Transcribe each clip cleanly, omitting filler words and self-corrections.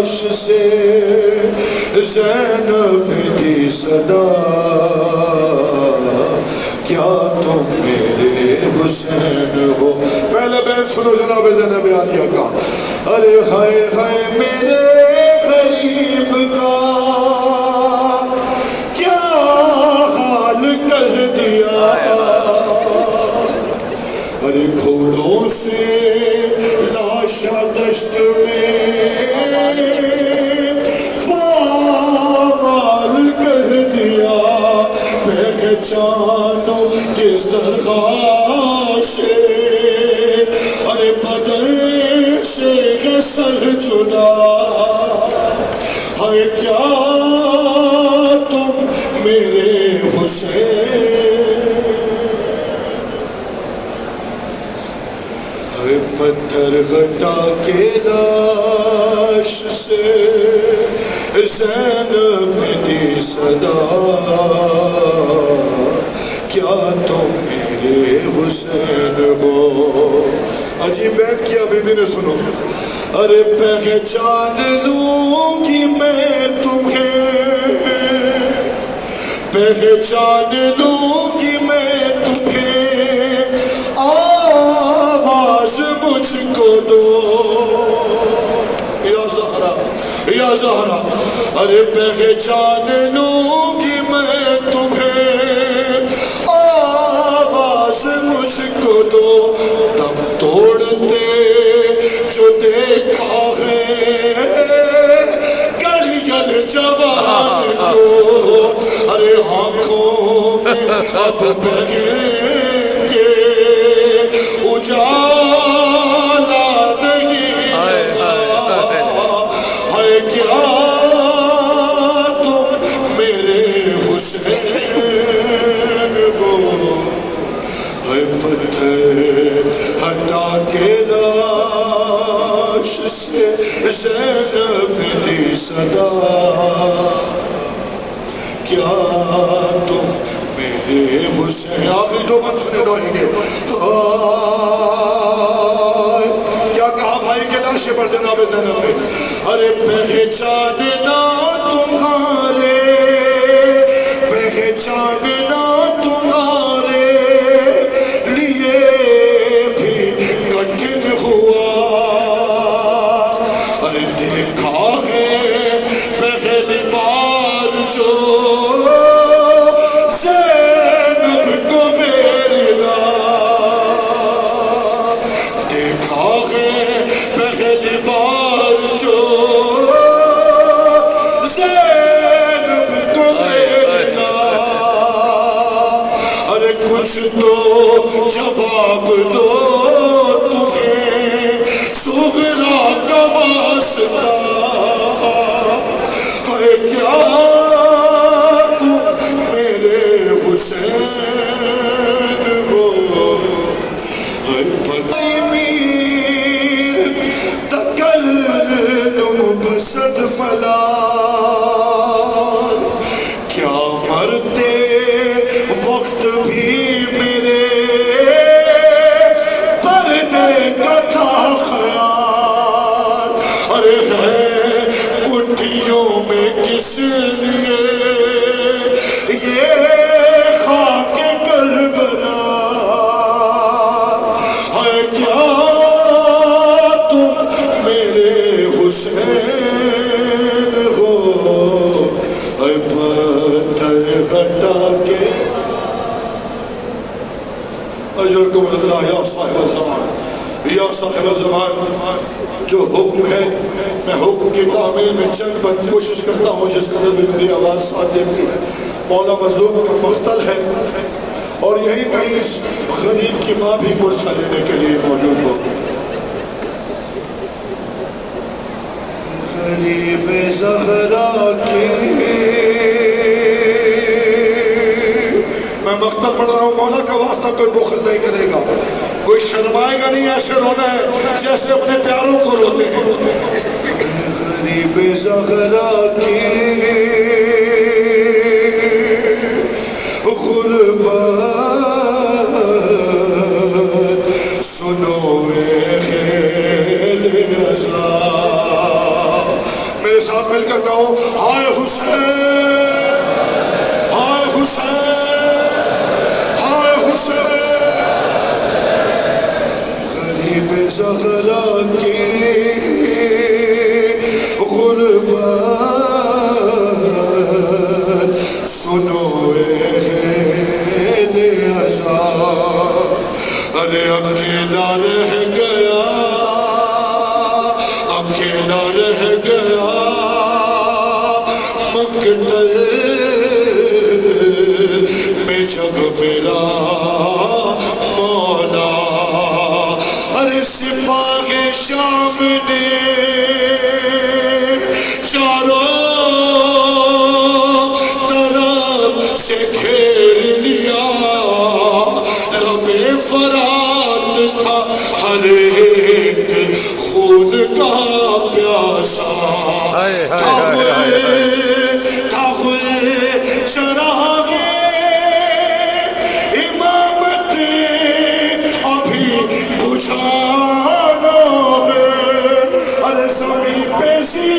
لاش سے زینب دی صدا کیا تم میرے حسین ہو. پہلے بیت سنو جناب زینب عالیہ کا. ارے ہائے ہائے میرے غریب کا کیا حال کر دیا. ارے گھوڑوں سے لاشا دشت میں پامال کر دیا. پہچانو کس درخواست سے ارے بدر سے سر جدا. ہے کیا تم میرے حسین. ہے پتھر گھٹا کے لاش سے زینب دی صدا کیا تم میرے حسین ہو. عجیب بیت کیا بی بی نے سنو. ارے پہچان لوں گی میں تمہیں پہچان لوں گی میں تمہیں آواز مجھ کو دو یا زہرا یا زہرا. ارے پہچان لوں گی میں تمہیں آواز مجھ کو دو. دم توڑتے جو دیکھا ہے گڑیل جوان کو. ارے آنکھوں میں اب بہیں گے اجالا نہیں رہا. ہے کیا تم میرے حسین ہو. ہے پتھر ہٹا کے لاش سے زینب دی صدا کیا تم میرے حسین. آخری دو بند سنے روئیں گے. کیا کہا بھائی کے لاشے پر جناب زینب نے. ارے پہچاننا تمہارے پہچاننا تمہارے لیے بھی کٹھن ہوا. ارے دیکھا ہے پہلی بار جو زینب کو میری نام دیکھا ہے پہلی بار جو زینب کو میری نام. ارے کچھ تو جواب دو تمہیں سغرا کا واسطہ. ہے کیا تم میرے حسین ہو. ہے میر تکلم بسد فلان کیا مرتے وقت بھی میرے پردے کا تھا خیال. ارے ہے مٹھیوں میں کس لیے یہ خاک کربلا. ہے کیا تم میرے حسین ہو. ہے پتھر گھٹا کے اجرکم اللہ یا صاحب الزمان یا صاحب الزمان. جو حکم ہے میں حکم کی تعمیل میں چند بند کوشش کرتا ہوں جس قدر بھی میری آواز ساتھ دیتی ہے. مولا مظلوم کا مقتل ہے اور یہی کہیں اس غریب کی ماں بھی پرسہ لینے کے لیے موجود ہو. غریب زہرا کی میں مقتل پڑھ رہا ہوں. مولا کا واسطہ کوئی بخل نہیں کرے گا, کوئی شرمائے گا نہیں. ایسے رونا ہے جیسے اپنے پیاروں کو روتے ہیں. غریب زہرا کی غربت سنو اے خیل ازا مل کر کہو ہائے حسین، ہائے حسین، ہائے حسین۔ غریب زہرا کی غربت سنو اہل عزا، ارے اکیلا رہ گیا، اکیلا رہ گیا مقتل میں جب میرا مولا۔ ارے سپاہ شام نے چاروں طرف سے گھیر لیا، لب فرات تھا ہر ایک خون کا پیاسا، تھا ہوئے چراغے امامت ابھی بجھانا ہے، ارے زمین پہ سی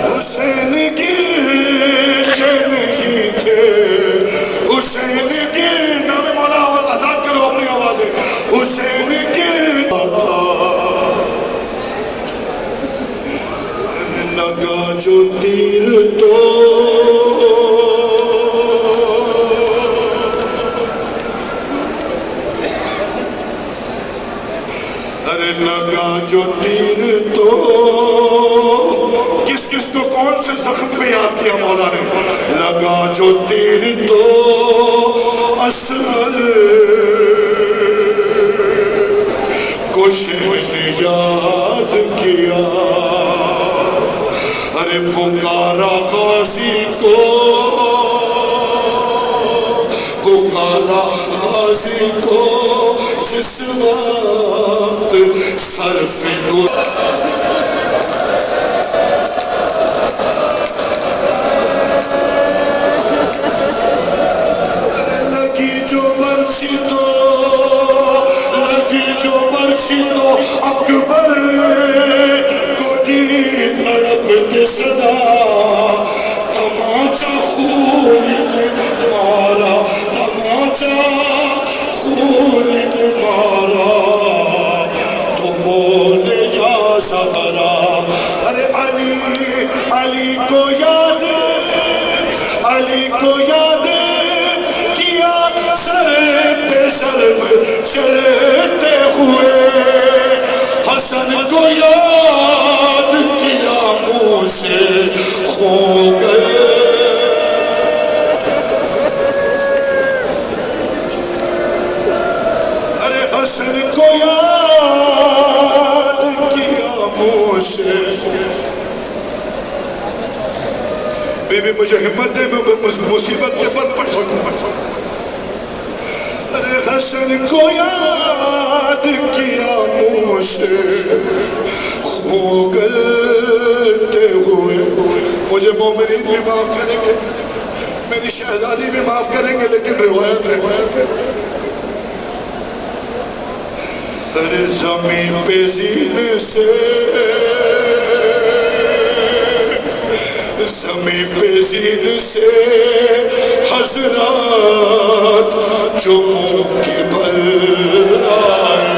حسین گر کے نہیں تھے، حسین گر نام مولا آزاد کرو اپنی آوازیں، حسین گرتا تھا، لگا جو تیر تو ارے لگا جو تیر تو کس کس کو کون سے زخم پہ یاد کیا مولا نے، لگا جو تیر تو اصغر کو شہر نے یاد کیا، ارے پکارا غازی کو، پکارا غازی کو جس وقت صرف کو لگی جو برچی تو، لگی جو برچی تو اکبر کو دی تڑپ کے صدا، تماچا خون نے مارا، تماچا خون نے مارا، تو بولے یا زہرا، ارے علی، علی کو یاد، علی کو یاد کیا سر پہ ضرب چلتے ہوئے، حسن کو یاد کیا منہ سے کھو گئے، ارے حسن کو یاد کیا منہ سے۔ بی بی مجھے ہمت دے میں مصیبت کے بعد پڑھ سکوں، ارے حسن کو یاد کیا منہ سے کھو گلتے ہوئے، مجھے مومنین بھی معاف کریں گے، میری شہزادی بھی معاف کریں گے، لیکن روایت ہے، ارے زمین پہ زین سے، زمین پہ زین سے حضرات جو منہ کے بل آئے،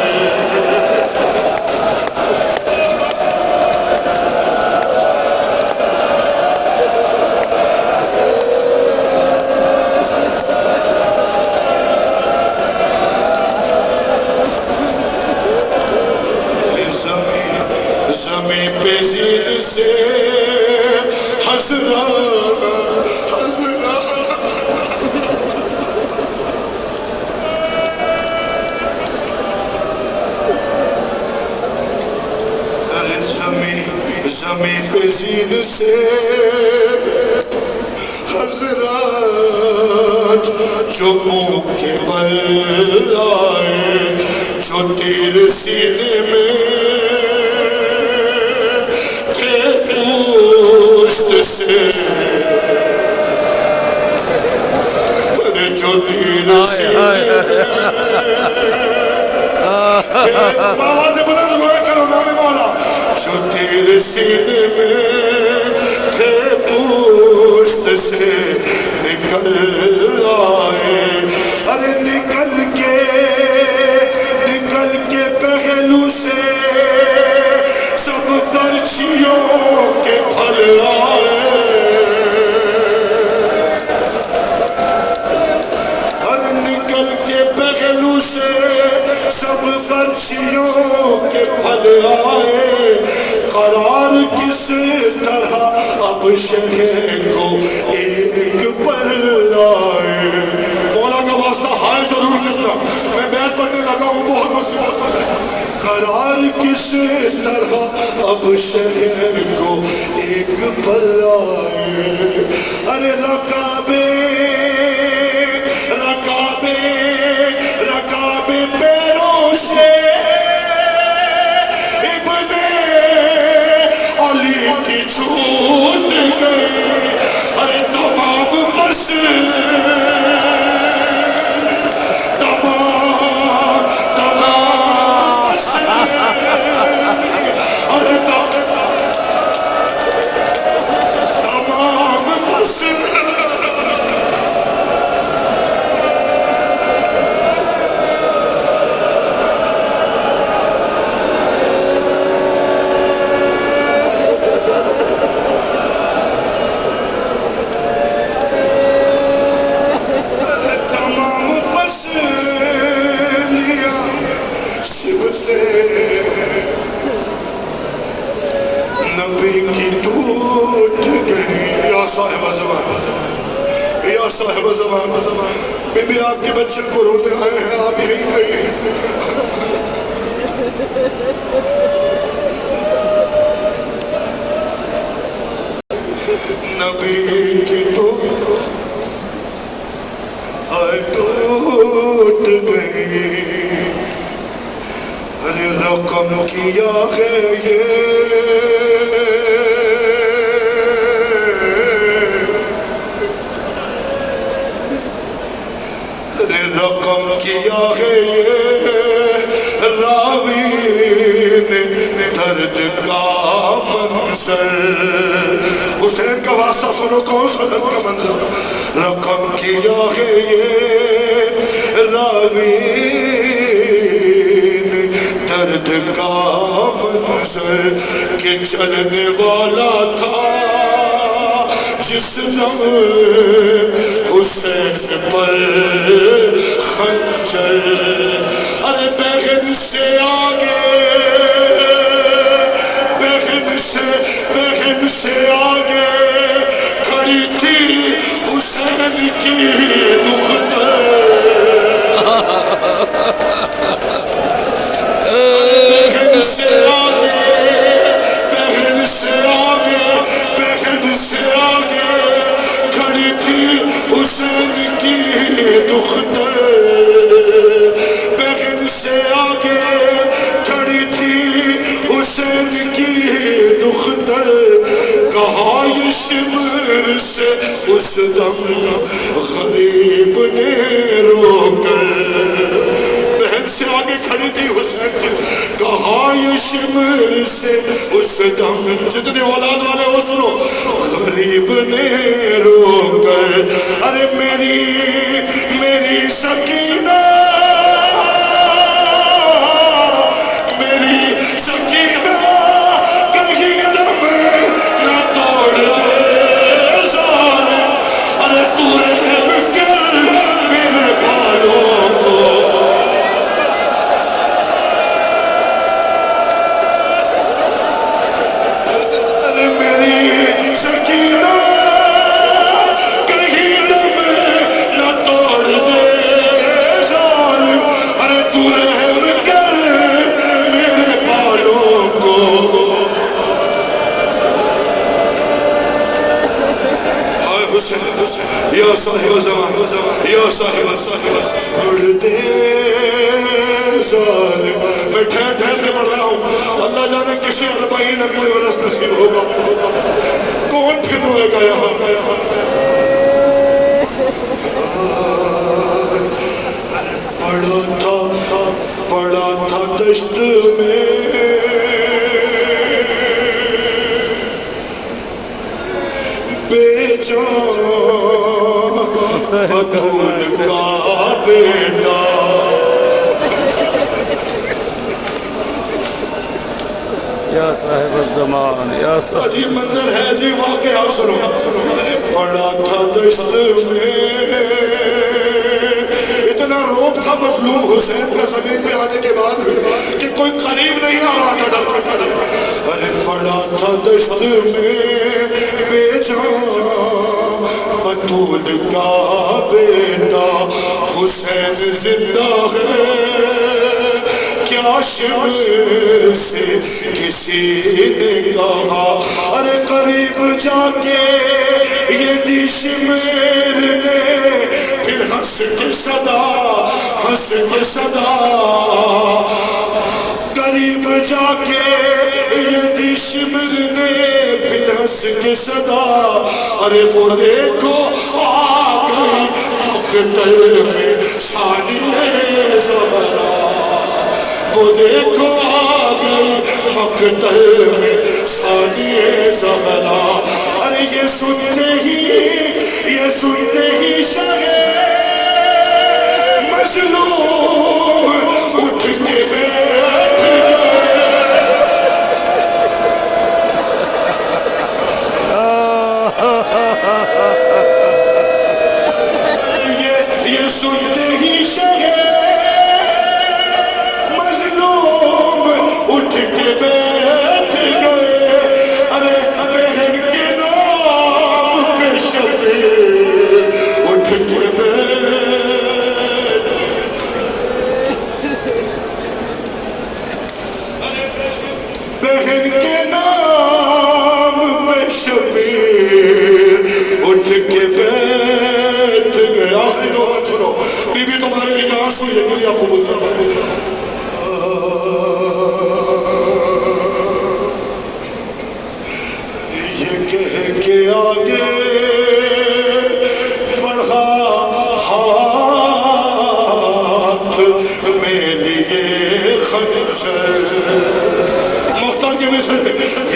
زمین پہ زین سے حضرات، حضرات ارے زمین پہ زین سے حضرات جو منہ کے بل آئے، جو تیر سینے میں تھے پوشت سے، جو تیر سینے میں تھے جو تیرے سینے میں تھے پوشت سے نکل آئے ارے نکل کے پہلو سے سب برچھیوں کے پھل آئے ارے نکل کے پہلو سے سب برچھیوں کے پھل آئے قرار کس طرح اب شہر کو ایک پل آئے مولا کا واسطہ ہائے ضرور کرنا میں بیت پڑھنے لگا ہوں بہت مسئلہ قرار کس طرح اب شہر کو ایک پل آئے ارے رکابے پیروں سے ابن علی کی چھوٹ گئی ارے تمام بس ارے تمام بس نبی کی ٹوٹ گئی یا صاحب زمان بی بی آپ کے بچے کو رونے آئے ہیں آپ یہی کہیے نبی کی ٹوٹ گئی ارے رقم کیا ہے یہ ارے رقم کیا ہے یہ راوی نے درد کا منظر حسین کا واسطہ سنو کون سا درد کا منظر رقم کیا ہے یہ راوی درد کا منظر کہ چلنے والا تھا جس دم حسین پر خنجر ارے بہن سے آگے کھڑی تھی حسین کی دختر بہن سے آگے کھڑی تھی حسین کی دختر بہن سے آگے کھڑی تھی حسین کی دختر کہا یہ شمر سے اس دم غریب نے رو کر بہن سے آگے کھڑی تھی حسین کی کہا یہ شمر سے اس دم جتنے اولاد والے ہو سنو غریب نے رو کر ارے میری سکینہ کہیں دم نہ توڑ دے ظالم ارے تو رحم کر میرے بھائیوں کو ارے میری سکینہ کہیں دم نہ توڑ دے ظالم ارے تو رحم کر میرے بھائیوں کو یا صاحب زمان چھوڑ دے ظالم میں ٹھہر کے پڑھ رہا ہوں اللہ جانے کسی 40 اگلے برس نصیب ہوگا کون پھر روئے گا یہاں پڑا تھا دشت میں جان بطول کا بیٹا یا صاحب الزمان یا صاحب عجیب منظر ہے جی واقعہ سنو پڑا تھا دشت میں اتنا روب تھا مظلوم حسین کا زمین پہ آنے کے بعد کہ کوئی قریب نہیں آ رہا تھا ڈر ارے پڑا تھا دشت میں بے جان بطول کا بیٹا حسین زندہ ہے کیا شمر سے کسی نے کہا ارے قریب جا کے یہ دی شمر نے پھر ہنس کے صدا قریب جا کے یہ دی شمر نے پھر ہنس کے صدا ارے وہ دیکھو آ گئی مقتل میں ثانیہ زہرا وہ دیکھو آ گئی مقتل میں ثانیہ زہرا ارے یہ سنتے ہی شاہ مظلوم اٹھ کے بیٹھ گئے یہ سنتے ہی شاہ اٹھ کے بیٹھ گئے ارے بہن کے نام پہ شبیر اٹھ کے بہن کے نام پہ شبیر اٹھ کے بیٹھ گئے آخری دو بات سنو بی بی تمہارے لیے آنسو یہ گریہ قبول کرنا یہ کہہ کے آگے بڑھا ہاتھ میری یہ خنجر مختار کے مصر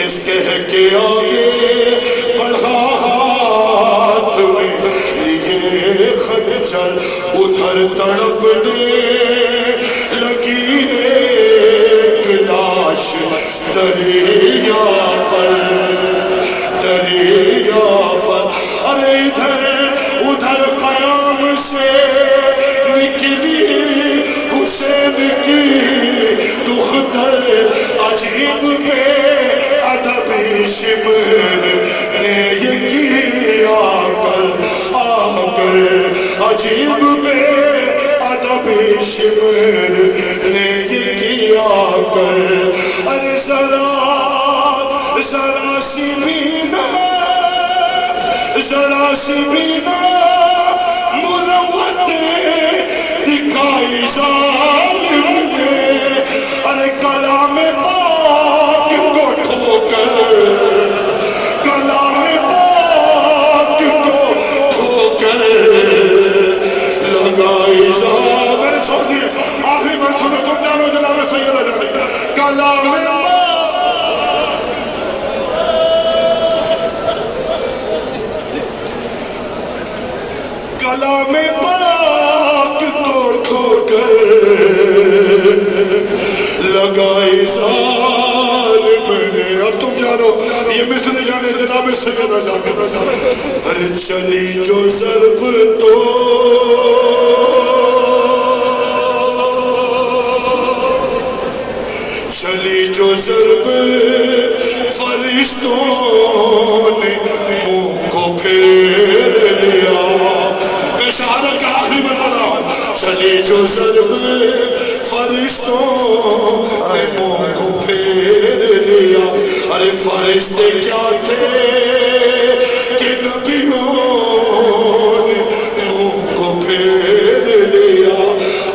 اس کہہ کے آگے بڑھا ہاتھ میری یہ خنجر ادھر تڑپنے لگی ایک لاش دریا پر ارے ادھر خیام سے نکلی حسین کی دختر عجیب بے ادبی شمر نے یہ کیا عجیب بے ادبی شمر نے یہ کیا ارے ذرا سی بینا مروت دکھائی ظالم نے ارے کلام پاک کو ٹھوکر لگائی ظالم میں نے چھوڑ دیا آخری بار سنو تم جانو جناب سیدہ جانے کلام کلام پاک کو ٹھوکر لگائی ظالم نے اب تم جانو یہ مصر جانے جناب سیدہ جانے ارے چلی جو ضرب تو چلی جو ضرب فرشتوں نے منہ کو پھیر لیا میں شہادت کا آخری میں پڑھا چلی جو ضرب فرشتوں نے منہ کو پھیر لیا ارے فرشتے کیا تھے کہ نبیوں نے منہ کو پھیر لیا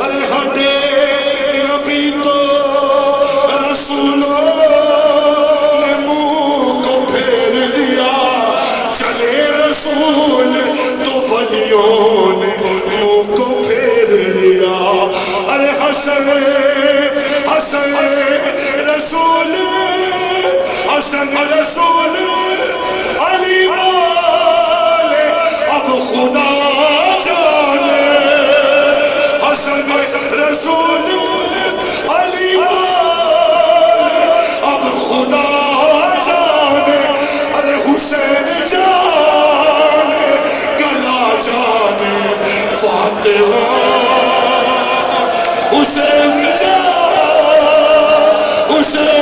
ارے ہٹے نبی تو رسولوں نے منہ کو پھیر لیا چلے رسول تو ولیوں نے منہ کو پھیر لیا ارے حسن رسول علی والے سے